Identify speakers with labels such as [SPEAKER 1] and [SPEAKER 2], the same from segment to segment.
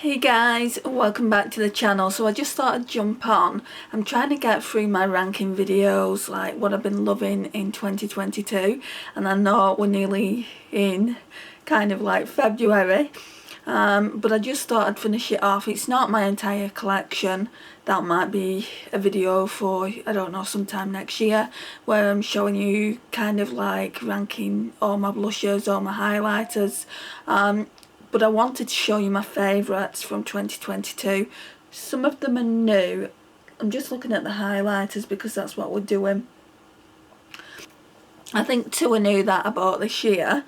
[SPEAKER 1] Hey guys, welcome back to the channel. So I just thought I'd jump on. I'm trying to get through my ranking videos, like what I've been loving in 2022, and I know we're nearly in kind of like February, but I just thought I'd finish it off. It's not my entire collection. That might be a video for, I don't know, sometime next year, where I'm showing you kind of like ranking all my blushers, all my highlighters. But I wanted to show you my favourites from 2022. Some of them are new. I'm just looking at the highlighters because that's what we're doing. I think 2 are new that I bought this year.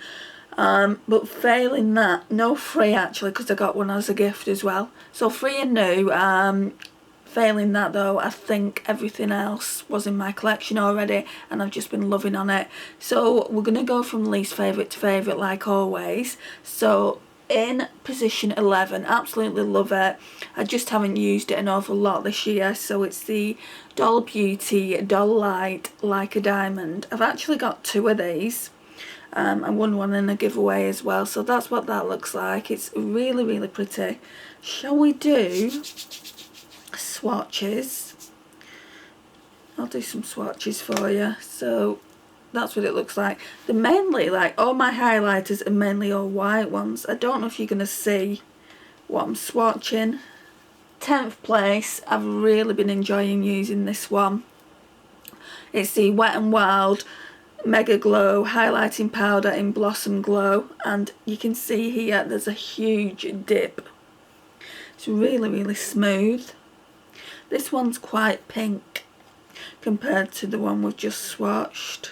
[SPEAKER 1] But failing that, no 3 actually, because I got one as a gift as well. So 3 are new. Failing that though, I think everything else was in my collection already and I've just been loving on it. So we're going to go from least favourite to favourite like always. So in position 11, absolutely love it. I just haven't used it an awful lot this year. So it's the Doll Beauty Doll Light Like a Diamond. I've actually got 2 of these. I won one in a giveaway as well. So that's what that looks like. It's really, really pretty. Shall we do swatches? I'll do some swatches for you. So that's what it looks like. They're mainly like, all my highlighters are mainly all white ones. I don't know if you're going to see what I'm swatching. 10th place, I've really been enjoying using this one. It's the Wet n Wild Mega Glow Highlighting Powder in Blossom Glow. And you can see here there's a huge dip. It's really, really smooth. This one's quite pink compared to the one we've just swatched.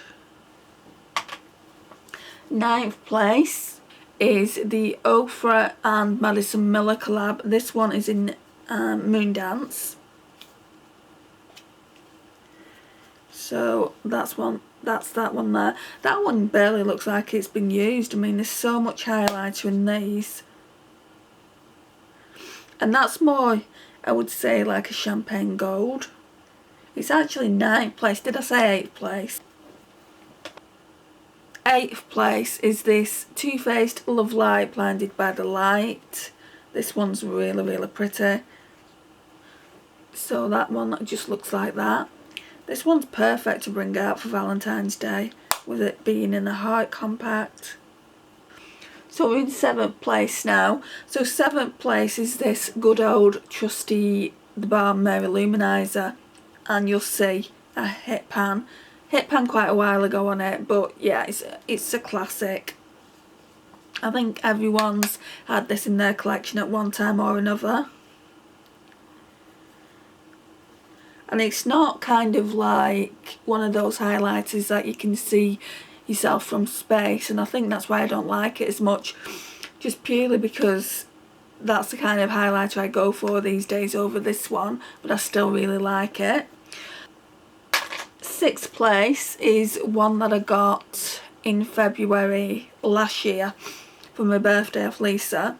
[SPEAKER 1] 9th place is the Ofra and Madison Miller collab. This one is in Moondance. So that's that one there. That one barely looks like it's been used. I mean, there's so much highlighter in these. And that's more, I would say, like a champagne gold. It's actually 9th place. Did I say 8th place? 8th place is this Too Faced Love Light Blinded by the Light. This one's really, really pretty. So that one just looks like that. This one's perfect to bring out for Valentine's Day, with it being in a heart compact. So we're in 7th place now. So 7th place is this good old trusty The Balm Mary Luminizer. And you'll see a hit pan quite a while ago on it, but yeah, it's a classic. I think everyone's had this in their collection at one time or another. And it's not kind of like one of those highlighters that you can see yourself from space, and I think that's why I don't like it as much, just purely because that's the kind of highlighter I go for these days over this one, but I still really like it. 6th place is one that I got in February last year for my birthday off Lisa.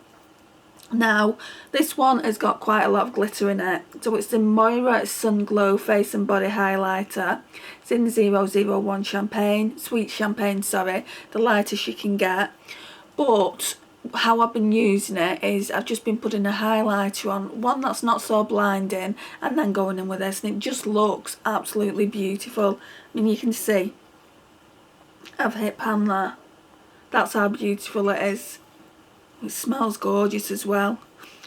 [SPEAKER 1] Now, this one has got quite a lot of glitter in it. So it's the Moira Sun Glow Face and Body Highlighter. It's in 001 Champagne, Sweet Champagne, sorry, the lightest you can get. But how I've been using it is I've just been putting a highlighter on, one that's not so blinding, and then going in with this, and it just looks absolutely beautiful. I mean, you can see I've hit pan there. That's how beautiful it is. It smells gorgeous as well.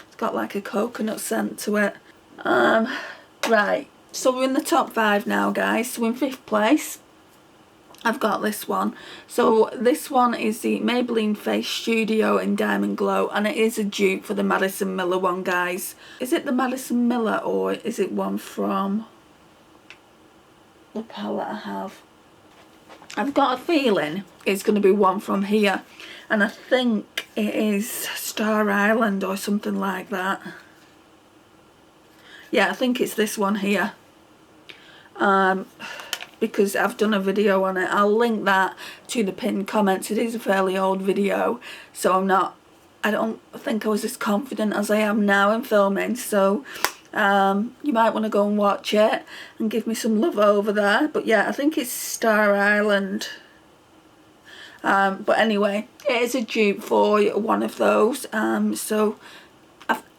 [SPEAKER 1] It's got like a coconut scent to it. Right, so we're in the top 5 now, guys. So in 5th place, I've got this one. So this one is the Maybelline Face Studio in Diamond Glow, and it is a dupe for the Madison Miller one, guys. Is it the Madison Miller or is it one from the palette I have? I've got a feeling it's going to be one from here, and I think it is Star Island or something like that. Yeah, I think it's this one here. Because I've done a video on it. I'll link that to the pinned comments. It is a fairly old video, so I don't think I was as confident as I am now in filming, so you might want to go and watch it and give me some love over there. But yeah, I think it's Star Island. But anyway, it is a dupe for one of those, so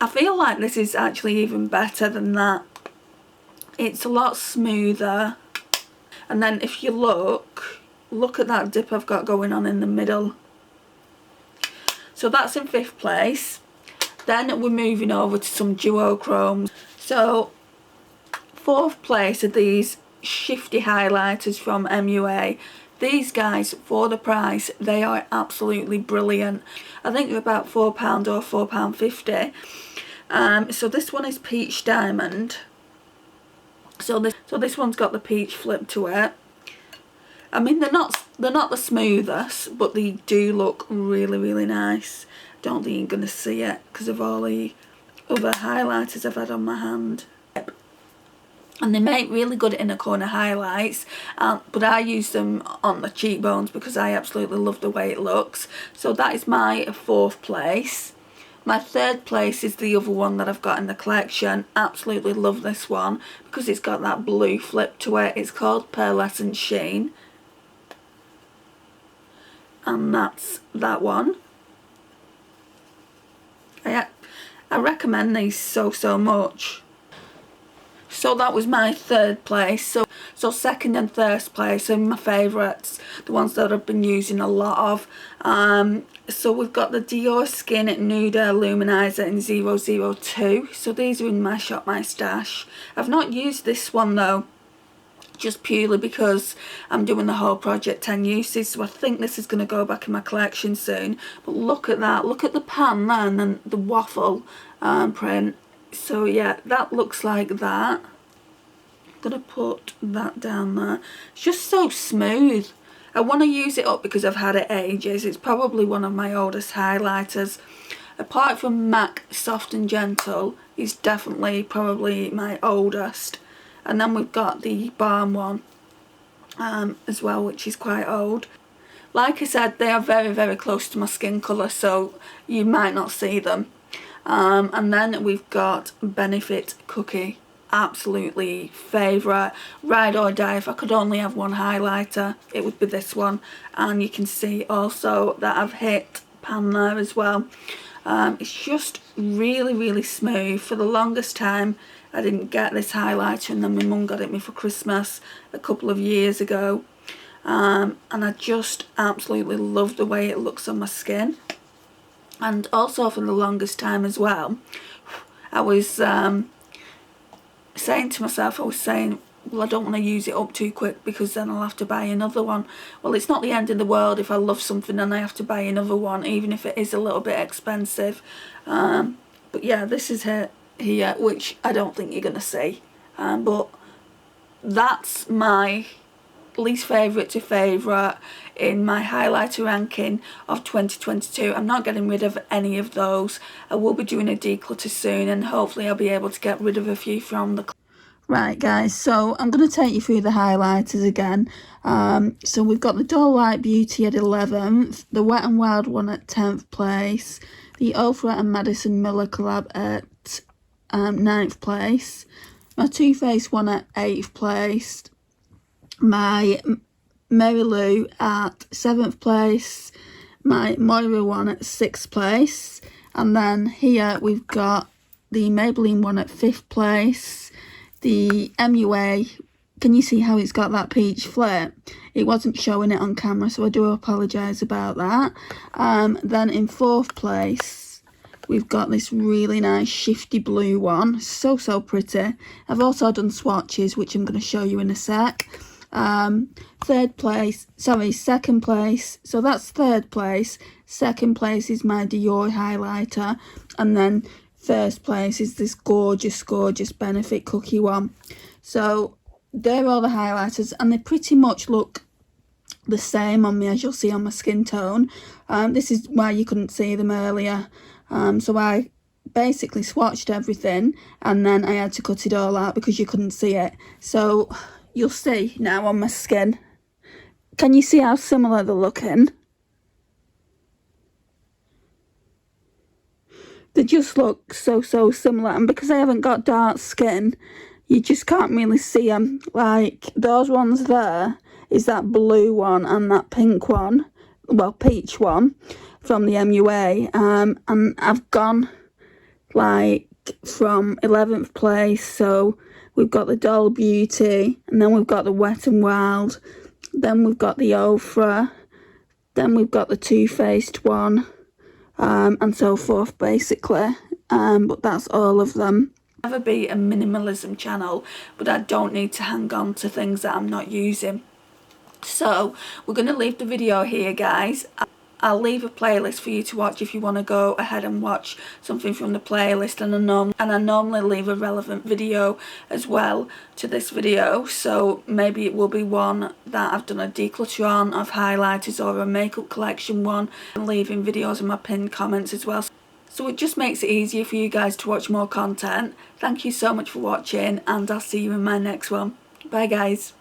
[SPEAKER 1] I feel like this is actually even better than that. It's a lot smoother. And then if you look at that dip I've got going on in the middle. So that's in 5th place. Then we're moving over to some duochromes. So 4th place are these shifty highlighters from MUA. These guys, for the price, they are absolutely brilliant. I think they're about £4 or £4.50. So this one is Peach Diamond. So this one's got the peach flip to it. I mean, they're not the smoothest, but they do look really, really nice. Don't think you're going to see it because of all the other highlighters I've had on my hand. And they make really good inner corner highlights, but I use them on the cheekbones because I absolutely love the way it looks. So that is my 4th place. My 3rd place is the other one that I've got in the collection. Absolutely love this one because it's got that blue flip to it. It's called Pearlescent Sheen. And that's that one. I recommend these so much. So that was my 3rd place. So 2nd and 3rd place are my favourites, the ones that I've been using a lot of. So we've got the Dior Skin Nude Luminizer in 002. So these are in my Shop My Stash. I've not used this one though, just purely because I'm doing the whole project 10 uses, so I think this is going to go back in my collection soon. But look at that, look at the pan there, and then the waffle print. So yeah, that looks like that. I'm going to put that down there. It's just so smooth. I want to use it up because I've had it ages. It's probably one of my oldest highlighters. Apart from MAC Soft and Gentle, it's definitely probably my oldest. And then we've got the Balm one as well, which is quite old. Like I said, they are very, very close to my skin colour, so you might not see them. And then we've got Benefit Cookie. Absolutely favourite. Ride or die. If I could only have one highlighter, it would be this one. And you can see also that I've hit pan there as well. It's just really, really smooth. For the longest time, I didn't get this highlighter, and then my mum got it me for Christmas a couple of years ago. And I just absolutely love the way it looks on my skin. And also for the longest time as well, I was saying to myself, well, I don't want to use it up too quick because then I'll have to buy another one. Well, it's not the end of the world if I love something and I have to buy another one, even if it is a little bit expensive. But yeah, this is here, which I don't think you're going to see. But that's my least favourite to favourite in my highlighter ranking of 2022. I'm not getting rid of any of those. I will be doing a declutter soon, and hopefully I'll be able to get rid of a few from the... Right guys, so I'm going to take you through the highlighters again. So we've got the Doll Light Beauty at 11th, the Wet n Wild one at 10th place, the Ofra and Madison Miller collab at 9th place, my Too Faced one at 8th place, my Mary Lou at 7th place, my Moira one at 6th place, and then here we've got the Maybelline one at 5th place, the MUA, can you see how it's got that peach flip? It wasn't showing it on camera, so I do apologise about that. Then in 4th place, we've got this really nice shifty blue one, so pretty. I've also done swatches, which I'm going to show you in a sec. 2nd place, so that's 3rd place. 2nd place is my Dior highlighter, and then 1st place is this gorgeous Benefit Cookie one. So they're all the highlighters, and they pretty much look the same on me, as you'll see on my skin tone. This is why you couldn't see them earlier. So I basically swatched everything, and then I had to cut it all out because you couldn't see it. So you'll see now on my skin. Can you see how similar they're looking? They just look so similar, and because I haven't got dark skin, you just can't really see them. Like those ones there is that blue one and that pink one, well, peach one from the MUA, and I've gone like from 11th place. So we've got the Doll Beauty, and then we've got the Wet n Wild, then we've got the Ofra, then we've got the Too Faced one, and so forth basically. But that's all of them. Never be a minimalism channel, but I don't need to hang on to things that I'm not using. So we're going to leave the video here, guys. I'll leave a playlist for you to watch if you want to go ahead and watch something from the playlist, and I normally leave a relevant video as well to this video, so maybe it will be one that I've done a declutter on of highlighters, or a makeup collection one, and leaving videos in my pinned comments as well. So it just makes it easier for you guys to watch more content. Thank you so much for watching, and I'll see you in my next one. Bye guys.